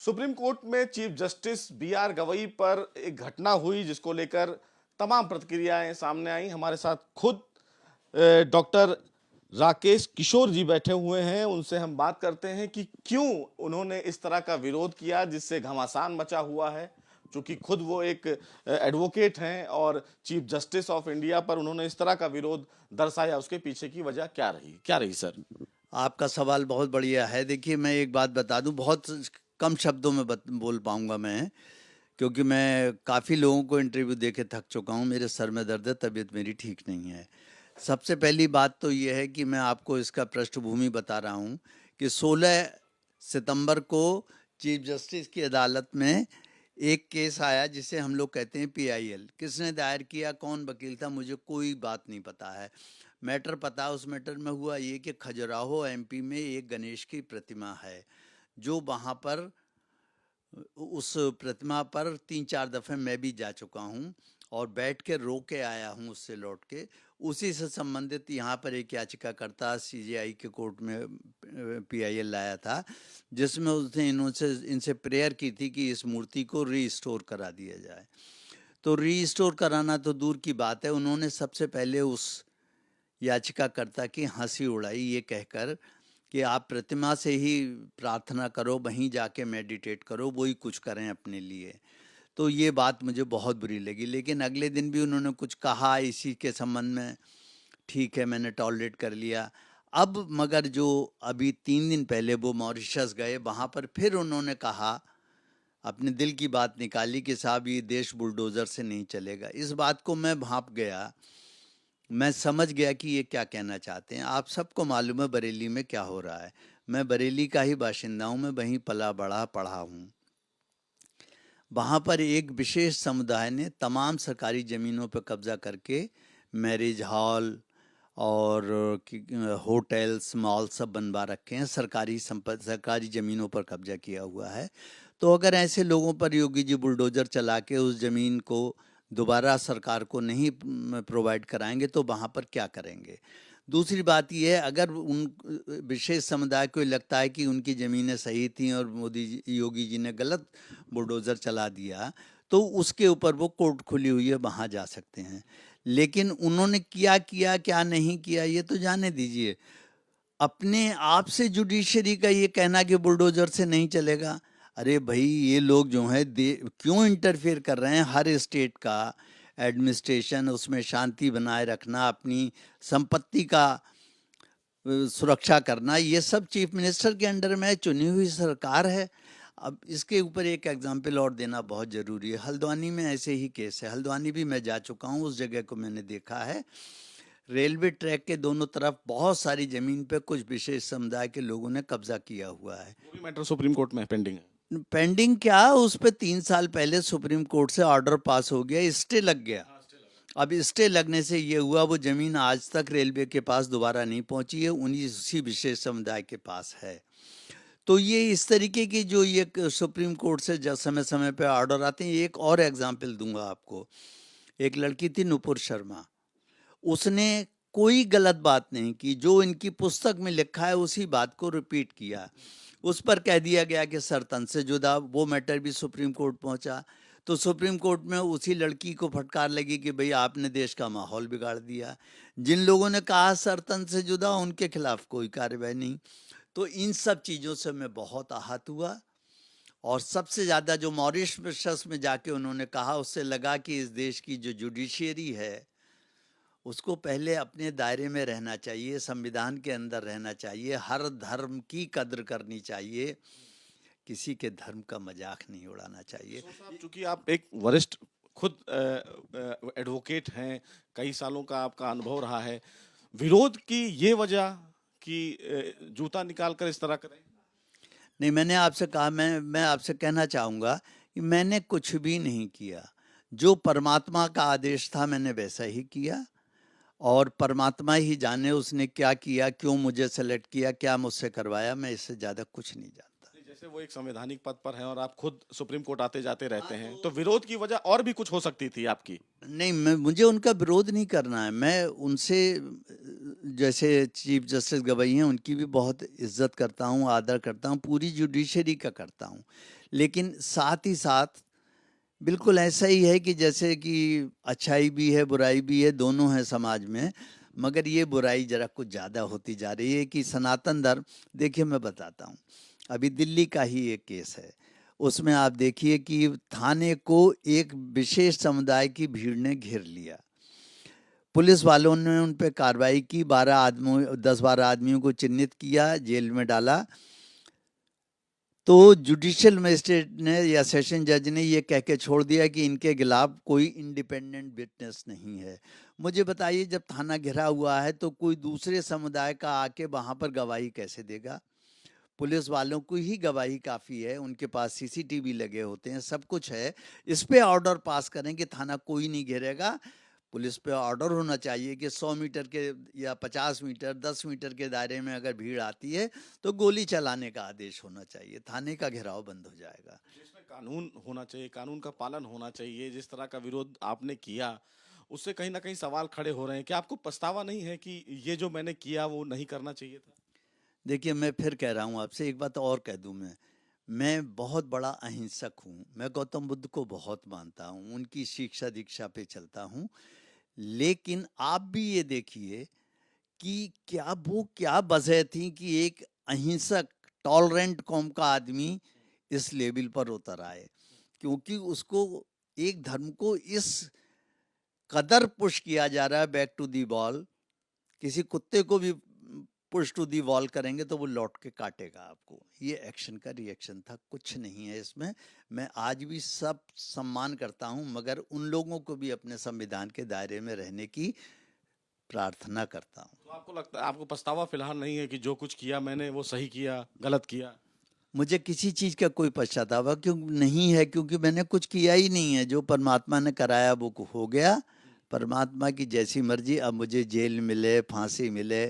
Supreme court में chief justice B R Gavai पर एक घटना हुई जिसको लेकर तमाम प्रतिक्रियाएं सामने आई। हमारे साथ खुद डॉक्टर राकेश किशोर जी बैठे हुए हैं। उनसे हम बात करते हैं कि क्यों उन्होंने इस तरह का विरोध किया जिससे घमासान मचा हुआ है। चूंकि खुद वो एक एडवोकेट हैं और चीफ जस्टिस ऑफ इंडिया पर उन्होंने इस तरह का विरोध दर्शाया, उसके पीछे की वजह क्या रही सर? आपका सवाल बहुत बढ़िया है। देखिए, मैं एक बात बता दूं, बहुत कम शब्दों में बोल पाऊंगा मैं, क्योंकि मैं काफ़ी लोगों को इंटरव्यू दे के थक चुका हूं। मेरे सर में दर्द है, तबीयत मेरी ठीक नहीं है। सबसे पहली बात तो ये है कि मैं आपको इसका पृष्ठभूमि बता रहा हूं कि 16 सितंबर को चीफ जस्टिस की अदालत में एक केस आया जिसे हम लोग कहते हैं PIL। किसने दायर किया, कौन वकील था, मुझे कोई बात नहीं पता है। मैटर पता है, उस मैटर में हुआ ये कि खजुराहो MP में एक गणेश की प्रतिमा है, जो वहाँ पर उस प्रतिमा पर 3-4 दफ़े मैं भी जा चुका हूँ और बैठ के रो के आया हूँ उससे लौट के। उसी से संबंधित यहाँ पर एक याचिकाकर्ता CJI के कोर्ट में PIL लाया था, जिसमें उसने इनसे प्रेयर की थी कि इस मूर्ति को रीस्टोर करा दिया जाए। तो रीस्टोर कराना तो दूर की बात है, उन्होंने सबसे पहले उस याचिकाकर्ता की हंसी उड़ाई ये कहकर कि आप प्रतिमा से ही प्रार्थना करो, वहीं जाके मेडिटेट करो, वही कुछ करें अपने लिए। तो ये बात मुझे बहुत बुरी लगी। लेकिन अगले दिन भी उन्होंने कुछ कहा इसी के संबंध में, ठीक है, मैंने टॉलरेट कर लिया। अब मगर जो अभी 3 दिन पहले वो मॉरिशस गए, वहाँ पर फिर उन्होंने कहा, अपने दिल की बात निकाली कि साहब ये देश बुलडोज़र से नहीं चलेगा। इस बात को मैं भांप गया, मैं समझ गया कि ये क्या कहना चाहते हैं। आप सबको मालूम है बरेली में क्या हो रहा है। मैं बरेली का ही बाशिंदा हूँ, मैं वहीं पला बड़ा पढ़ा हूँ। वहाँ पर एक विशेष समुदाय ने तमाम सरकारी ज़मीनों पर कब्जा करके मैरिज हॉल और होटल्स, मॉल सब बनवा रखे हैं। सरकारी ज़मीनों पर कब्जा किया हुआ है। तो अगर ऐसे लोगों पर योगी जी बुलडोज़र चला के उस ज़मीन को दोबारा सरकार को नहीं प्रोवाइड कराएंगे तो वहाँ पर क्या करेंगे? दूसरी बात यह है, अगर उन विशेष समुदाय को लगता है कि उनकी ज़मीनें सही थी और योगी जी ने गलत बुलडोज़र चला दिया, तो उसके ऊपर वो कोर्ट खुली हुई है, वहाँ जा सकते हैं। लेकिन उन्होंने क्या किया, क्या नहीं किया, ये तो जाने दीजिए। अपने आप से जुडिशरी का ये कहना कि बुलडोज़र से नहीं चलेगा, अरे भाई, ये लोग जो हैं क्यों इंटरफेयर कर रहे हैं? हर स्टेट का एडमिनिस्ट्रेशन, उसमें शांति बनाए रखना, अपनी संपत्ति का सुरक्षा करना, ये सब चीफ मिनिस्टर के अंडर में चुनी हुई सरकार है। अब इसके ऊपर एक एग्जाम्पल और देना बहुत ज़रूरी है। हल्द्वानी में ऐसे ही केस है। हल्द्वानी भी मैं जा चुका हूँ, उस जगह को मैंने देखा है। रेलवे ट्रैक के दोनों तरफ बहुत सारी ज़मीन पे कुछ विशेष समुदाय के लोगों ने कब्जा किया हुआ है। वो भी मैटर सुप्रीम कोर्ट में पेंडिंग है। पेंडिंग क्या, उस पर 3 साल पहले सुप्रीम कोर्ट से ऑर्डर पास हो गया, स्टे लग गया। अब स्टे लगने से ये हुआ, वो ज़मीन आज तक रेलवे के पास दोबारा नहीं पहुंची है, उसी विशेष समुदाय के पास है। तो ये इस तरीके की जो ये सुप्रीम कोर्ट से जब समय समय पे ऑर्डर आते हैं। एक और एग्जांपल दूंगा आपको। एक लड़की थी नुपुर शर्मा, उसने कोई गलत बात नहीं की, जो इनकी पुस्तक में लिखा है उसी बात को रिपीट किया। उस पर कह दिया गया कि सर तन से जुदा। वो मैटर भी सुप्रीम कोर्ट पहुंचा, तो सुप्रीम कोर्ट में उसी लड़की को फटकार लगी कि भाई आपने देश का माहौल बिगाड़ दिया। जिन लोगों ने कहा सर तन से जुदा, उनके खिलाफ कोई कार्रवाई नहीं। तो इन सब चीज़ों से मैं बहुत आहत हुआ। और सबसे ज़्यादा जो मॉरिशस में जाके उन्होंने कहा, उससे लगा कि इस देश की जो जुडिशरी है उसको पहले अपने दायरे में रहना चाहिए, संविधान के अंदर रहना चाहिए, हर धर्म की कद्र करनी चाहिए, किसी के धर्म का मजाक नहीं उड़ाना चाहिए। चूंकि आप एक वरिष्ठ खुद एडवोकेट हैं, कई सालों का आपका अनुभव रहा है, विरोध की ये वजह कि जूता निकाल कर इस तरह करें? नहीं, मैंने आपसे कहा, मैं आपसे कहना चाहूँगा कि मैंने कुछ भी नहीं किया। जो परमात्मा का आदेश था मैंने वैसा ही किया, और परमात्मा ही जाने उसने क्या किया, क्यों मुझे सेलेक्ट किया, क्या मुझसे करवाया, मैं इससे ज़्यादा कुछ नहीं जानता। जैसे वो एक संवैधानिक पद पर हैं और आप खुद सुप्रीम कोर्ट आते जाते रहते हैं, तो विरोध की वजह और भी कुछ हो सकती थी आपकी। नहीं, मुझे उनका विरोध नहीं करना है। मैं उनसे, जैसे चीफ जस्टिस गवई हैं, उनकी भी बहुत इज्जत करता हूँ, आदर करता हूँ, पूरी जुडिशरी का करता हूँ। लेकिन साथ ही साथ बिल्कुल ऐसा ही है कि जैसे कि अच्छाई भी है बुराई भी है, दोनों है समाज में, मगर ये बुराई जरा कुछ ज़्यादा होती जा रही है कि सनातन धर्म। देखिए मैं बताता हूँ, अभी दिल्ली का ही एक केस है, उसमें आप देखिए कि थाने को एक विशेष समुदाय की भीड़ ने घेर लिया, पुलिस वालों ने उन पे कार्रवाई की, 10-12 आदमियों को चिन्हित किया, जेल में डाला। तो जुडिशियल मजिस्ट्रेट ने या सेशन जज ने ये कह के छोड़ दिया कि इनके खिलाफ कोई इंडिपेंडेंट विटनेस नहीं है। मुझे बताइए, जब थाना घिरा हुआ है तो कोई दूसरे समुदाय का आके वहाँ पर गवाही कैसे देगा? पुलिस वालों को ही गवाही काफ़ी है, उनके पास सीसीटीवी लगे होते हैं, सब कुछ है। इस पे ऑर्डर पास करें कि थाना कोई नहीं घेरेगा। पुलिस पे ऑर्डर होना चाहिए कि 100 मीटर के या 50 मीटर 10 मीटर के दायरे में अगर भीड़ आती है तो गोली चलाने का आदेश होना चाहिए, थाने का घेराव बंद हो जाएगा। जिसमें कानून होना चाहिए, कानून का पालन होना चाहिए। जिस तरह का विरोध आपने किया, उससे कहीं ना कहीं सवाल खड़े हो रहे हैं। क्या आपको पछतावा नहीं है कि ये जो मैंने किया वो नहीं करना चाहिए था? देखिए मैं फिर कह रहा हूँ आपसे, एक बात और कह दूँ, मैं बहुत बड़ा अहिंसक हूँ, मैं गौतम बुद्ध को बहुत मानता हूँ, उनकी शिक्षा दीक्षा पे चलता हूँ। लेकिन आप भी ये देखिए कि क्या वजह थी कि एक अहिंसक टॉलरेंट कौम का आदमी इस लेवल पर उतर आए, क्योंकि उसको एक धर्म को इस कदर पुश किया जा रहा है बैक टू दी वॉल। किसी कुत्ते को भी पुश टू दी वॉल करेंगे तो वो लौट के काटेगा आपको। ये एक्शन का रिएक्शन था, कुछ नहीं है इसमें। मैं आज भी सब सम्मान करता हूं, मगर उन लोगों को भी अपने संविधान के दायरे में रहने की प्रार्थना करता हूं। तो आपको लगता है, आपको पछतावा फिलहाल नहीं है कि जो कुछ किया मैंने वो सही किया, गलत किया? मुझे किसी चीज़ का कोई पश्चाताप क्यों नहीं है, क्योंकि मैंने कुछ किया ही नहीं है। जो परमात्मा ने कराया वो हो गया, परमात्मा की जैसी मर्जी। अब मुझे जेल मिले, फांसी मिले,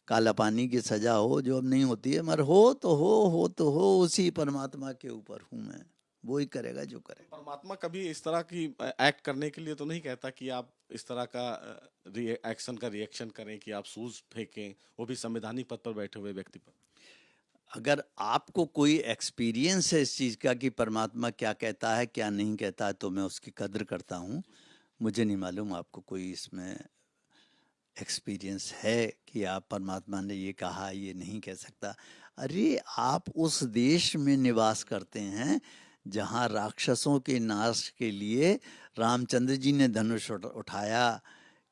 काला पानी की सजा हो, जो अब नहीं होती है, मगर हो तो हो, उसी परमात्मा के ऊपर हूँ मैं, वो ही करेगा जो करेगा। परमात्मा कभी इस तरह की एक्ट करने के लिए तो नहीं कहता कि आप इस तरह का एक्शन का रिएक्शन करें, कि आप सूज फेंकें, वो भी संवैधानिक पद पर बैठे हुए व्यक्ति पर? अगर आपको कोई एक्सपीरियंस है इस चीज़ का कि परमात्मा क्या कहता है क्या नहीं कहता है, तो मैं उसकी कद्र करता हूँ। मुझे नहीं मालूम आपको कोई इसमें एक्सपीरियंस है कि आप परमात्मा ने ये कहा ये नहीं कह सकता। अरे आप उस देश में निवास करते हैं जहाँ राक्षसों के नाश के लिए रामचंद्र जी ने धनुष उठाया,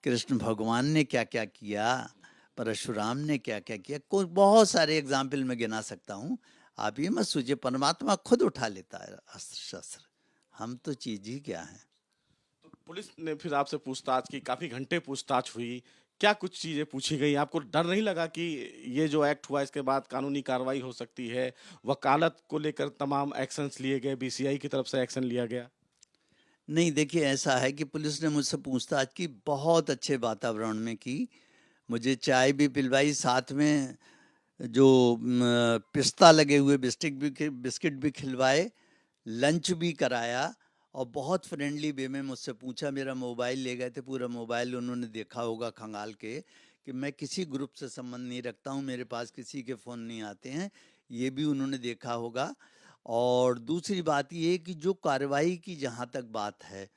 कृष्ण भगवान ने क्या क्या किया, परशुराम ने क्या क्या किया, कोई बहुत सारे एग्जाम्पल मैं गिना सकता हूँ। आप ये मत सोचिए परमात्मा खुद उठा लेता है अस्त्र शस्त्र, हम तो चीज ही क्या है। तो पुलिस ने फिर आपसे पूछताछ की, काफी घंटे पूछताछ हुई, क्या कुछ चीजें पूछी गई? आपको डर नहीं लगा कि ये जो एक्ट हुआ इसके बाद कानूनी कार्रवाई हो सकती है? वकालत को लेकर तमाम एक्शंस लिए गए, बीसीआई की तरफ से एक्शन लिया गया? नहीं देखिए, ऐसा है कि पुलिस ने मुझसे पूछताछ की, बहुत अच्छे वातावरण में की, मुझे चाय भी पिलवाई, साथ में जो पिस्ता लगे हुए बिस्किट भी खिलवाए, लंच भी कराया, और बहुत फ्रेंडली वे में मुझसे पूछा। मेरा मोबाइल ले गए थे, पूरा मोबाइल उन्होंने देखा होगा खंगाल के कि मैं किसी ग्रुप से संबंध नहीं रखता हूँ, मेरे पास किसी के फ़ोन नहीं आते हैं, ये भी उन्होंने देखा होगा। और दूसरी बात ये कि जो कार्रवाई की जहाँ तक बात है,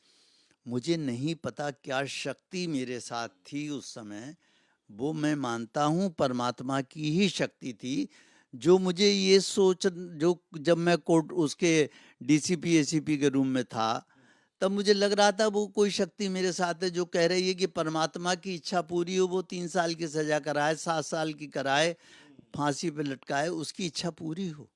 मुझे नहीं पता क्या शक्ति मेरे साथ थी उस समय, वो मैं मानता हूँ परमात्मा की ही शक्ति थी, जो मुझे ये सोच, जो जब मैं कोर्ट उसके डीसीपी एसीपी के रूम में था, तब मुझे लग रहा था वो कोई शक्ति मेरे साथ है जो कह रही है कि परमात्मा की इच्छा पूरी हो, वो 3 साल की सजा कराए, 7 साल की कराए, फांसी पे लटकाए, उसकी इच्छा पूरी हो।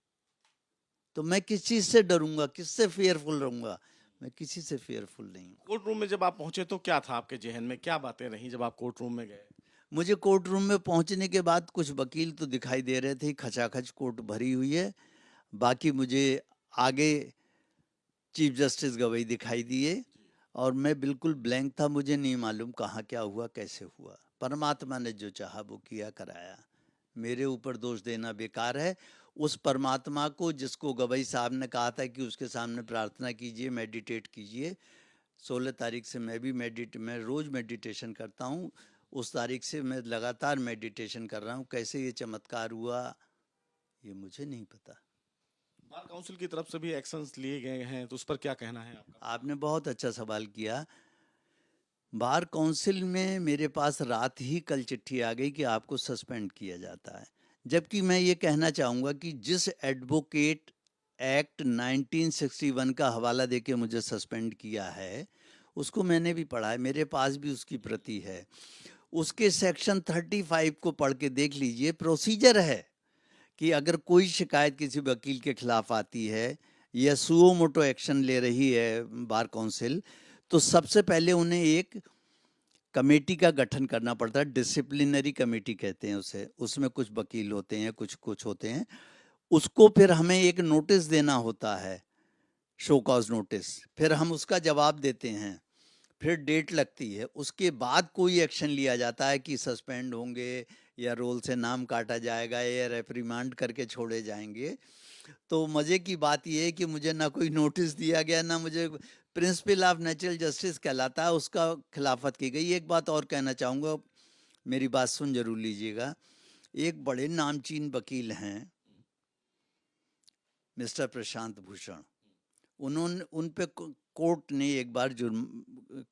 तो मैं किस चीज़ से डरूंगा, किससे फेयरफुल रहूंगा? मैं किसी से फेयरफुल नहीं हूँ। कोर्ट रूम में जब आप पहुंचे तो क्या था आपके जहन में, क्या बातें रही जब आप कोर्ट रूम में गए? मुझे कोर्ट रूम में पहुंचने के बाद कुछ वकील तो दिखाई दे रहे थे, खचाखच कोर्ट भरी हुई है। बाकी मुझे आगे चीफ जस्टिस गवई दिखाई दिए, और मैं बिल्कुल ब्लैंक था, मुझे नहीं मालूम कहाँ क्या हुआ कैसे हुआ। परमात्मा ने जो चाहा वो किया कराया, मेरे ऊपर दोष देना बेकार है। उस परमात्मा को जिसको गवई साहब ने कहा था कि उसके सामने प्रार्थना कीजिए, मेडिटेट कीजिए, 16 तारीख से मैं रोज़ मेडिटेशन करता हूँ, उस तारीख से मैं लगातार मेडिटेशन कर रहा हूँ। कैसे ये चमत्कार हुआ ये मुझे नहीं पता। बार काउंसिल की तरफ से भी एक्शंस लिए गए हैं, तो उस पर क्या कहना है आपका? आपने बहुत अच्छा सवाल किया। बार काउंसिल में मेरे पास रात ही कल चिट्ठी आ गई कि आपको सस्पेंड किया जाता है, जबकि मैं ये कहना चाहूँगा कि जिस एडवोकेट एक्ट 1961 का हवाला देके मुझे सस्पेंड किया है उसको मैंने भी पढ़ा है, मेरे पास भी उसकी प्रति है। उसके सेक्शन 35 को पढ़ के देख लीजिए। प्रोसीजर है कि अगर कोई शिकायत किसी वकील के खिलाफ आती है या सुओ मोटो एक्शन ले रही है बार काउंसिल, तो सबसे पहले उन्हें एक कमेटी का गठन करना पड़ता है। डिसिप्लिनरी कमेटी कहते हैं उसे। उसमें कुछ वकील होते हैं, कुछ होते हैं। उसको फिर हमें एक नोटिस देना होता है, शो कॉज नोटिस। फिर हम उसका जवाब देते हैं, फिर डेट लगती है। उसके बाद कोई एक्शन लिया जाता है कि सस्पेंड होंगे या रोल से नाम काटा जाएगा या रेप्रिमांड करके छोड़े जाएंगे। तो मज़े की बात यह है कि मुझे ना कोई नोटिस दिया गया, ना मुझे प्रिंसिपल ऑफ नेचुरल जस्टिस कहलाता है उसका खिलाफत की गई। एक बात और कहना चाहूँगा, मेरी बात सुन जरूर लीजिएगा। एक बड़े नामचीन वकील हैं मिस्टर प्रशांत भूषण, उन पे कोर्ट ने एक बार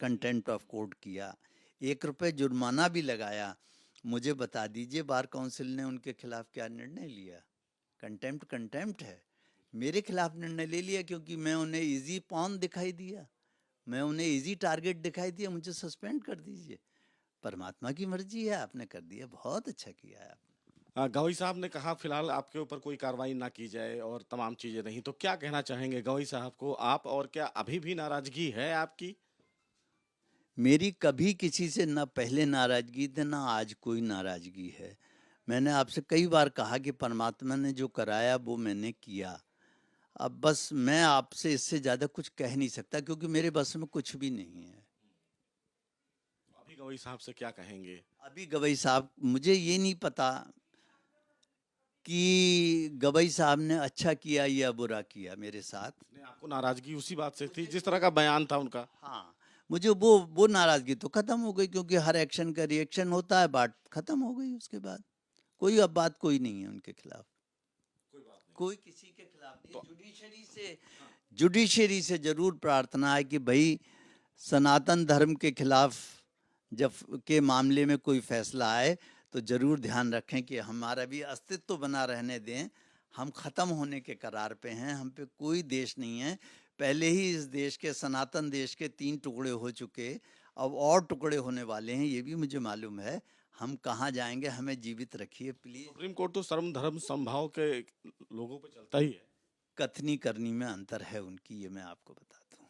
कंटेम्प्ट ऑफ कोर्ट किया, ₹1 जुर्माना भी लगाया। मुझे बता दीजिए बार काउंसिल ने उनके खिलाफ क्या निर्णय लिया? कंटेम्प्ट है। मेरे खिलाफ निर्णय ले लिया क्योंकि मैं उन्हें इजी पॉन दिखाई दिया, मैं उन्हें इजी टारगेट दिखाई दिया, मुझे सस्पेंड कर दीजिए। परमात्मा की मर्जी है, आपने कर दिया, बहुत अच्छा किया है आपने। गवई साहब ने कहा फिलहाल आपके ऊपर कोई कार्रवाई ना की जाए और तमाम चीजें नहीं, तो क्या कहना चाहेंगे गवई साहब को आप, और क्या अभी भी नाराजगी है आपकी? मेरी कभी किसी से ना पहले नाराजगी थी ना आज कोई नाराजगी है। मैंने आपसे कई बार कहा कि परमात्मा ने जो कराया वो मैंने किया। अब बस मैं आपसे इससे ज़्यादा कुछ कह नहीं सकता क्योंकि मेरे बस में कुछ भी नहीं है। अभी गवई साहब से क्या कहेंगे? अभी गवई साहब, मुझे ये नहीं पता कि गवई साहब ने अच्छा किया या बुरा किया मेरे साथ। आपको नाराजगी उसी बात से थी जिस तरह का बयान था उनका? हाँ, मुझे वो नाराजगी तो खत्म हो गई क्योंकि हर एक्शन का रिएक्शन होता है, बात खत्म हो गई। उसके बाद कोई अब बात कोई नहीं है उनके खिलाफ, कोई किसी के खिलाफ नहीं। जुडिशरी से जरूर प्रार्थना है कि भाई सनातन धर्म के खिलाफ जब के मामले में कोई फैसला आए तो जरूर ध्यान रखें कि हमारा भी अस्तित्व बना रहने दें। हम ख़त्म होने के करार पे हैं, हम पे कोई देश नहीं है। पहले ही इस देश के, सनातन देश के 3 टुकड़े हो चुके, अब और टुकड़े होने वाले हैं, ये भी मुझे मालूम है। हम कहाँ जाएंगे, हमें जीवित रखिए प्लीज। सुप्रीम कोर्ट तो सर्व धर्म समभाव के लोगों पे चलता ही है। कथनी करनी में अंतर है उनकी, ये मैं आपको बताता हूँ।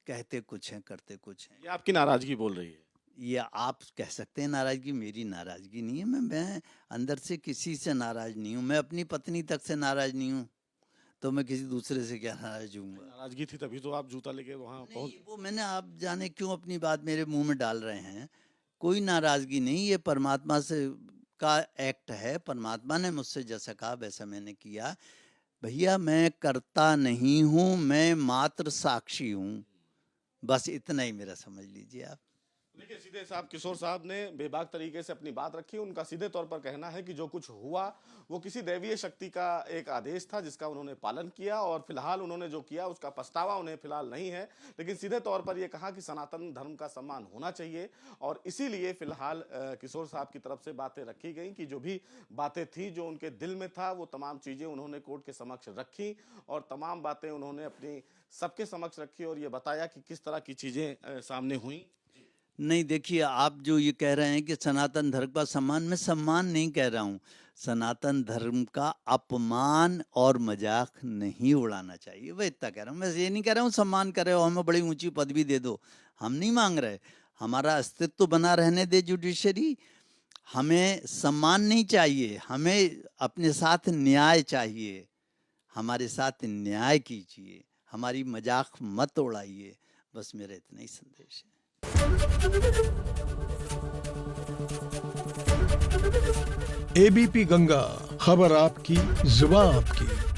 कहते कुछ हैं, करते कुछ हैं। ये आपकी नाराजगी बोल रही है? ये आप कह सकते हैं नाराजगी, मेरी नाराजगी नहीं है। मैं अंदर से किसी से नाराज नहीं हूँ। मैं अपनी पत्नी तक से नाराज नहीं हूँ, तो मैं किसी दूसरे से क्या नाराज हूँ? नाराजगी थी तभी तो आप जूता लेके वहां पहुंच। वो मैंने, आप जाने क्यों अपनी बात मेरे मुंह में डाल रहे हैं। कोई नाराजगी नहीं, ये परमात्मा से का एक्ट है। परमात्मा ने मुझसे जैसा कहा वैसा मैंने किया। भैया मैं करता नहीं हूँ, मैं मात्र साक्षी हूँ, बस इतना ही मेरा समझ लीजिए आप। देखिए सीधे साहब, किशोर साहब ने बेबाक तरीके से अपनी बात रखी। उनका सीधे तौर पर कहना है कि जो कुछ हुआ वो किसी दैवीय शक्ति का एक आदेश था जिसका उन्होंने पालन किया, और फिलहाल उन्होंने जो किया उसका पछतावा उन्हें फिलहाल नहीं है। लेकिन सीधे तौर पर यह कहा कि सनातन धर्म का सम्मान होना चाहिए, और इसीलिए फिलहाल किशोर साहब की तरफ से बातें रखी गई कि जो भी बातें थी, जो उनके दिल में था, वो तमाम चीजें उन्होंने कोर्ट के समक्ष रखी, और तमाम बातें उन्होंने अपनी सबके समक्ष रखी और ये बताया कि किस तरह की चीजें सामने हुई। नहीं, देखिए आप जो ये कह रहे हैं कि सनातन धर्म का सम्मान, मैं सम्मान नहीं कह रहा हूँ। सनातन धर्म का अपमान और मजाक नहीं उड़ाना चाहिए, वह इतना कह रहा हूँ। मैं ये नहीं कह रहा हूँ सम्मान कर रहे हो, हमें बड़ी ऊंची पदवी दे दो, हम नहीं मांग रहे। हमारा अस्तित्व बना रहने दे जुडिशरी। हमें सम्मान नहीं चाहिए, हमें अपने साथ न्याय चाहिए। हमारे साथ न्याय कीजिए, हमारी मजाक मत उड़ाइए। बस मेरा इतना ही संदेश है। एबीपी गंगा, खबर आपकी, जुबान आपकी।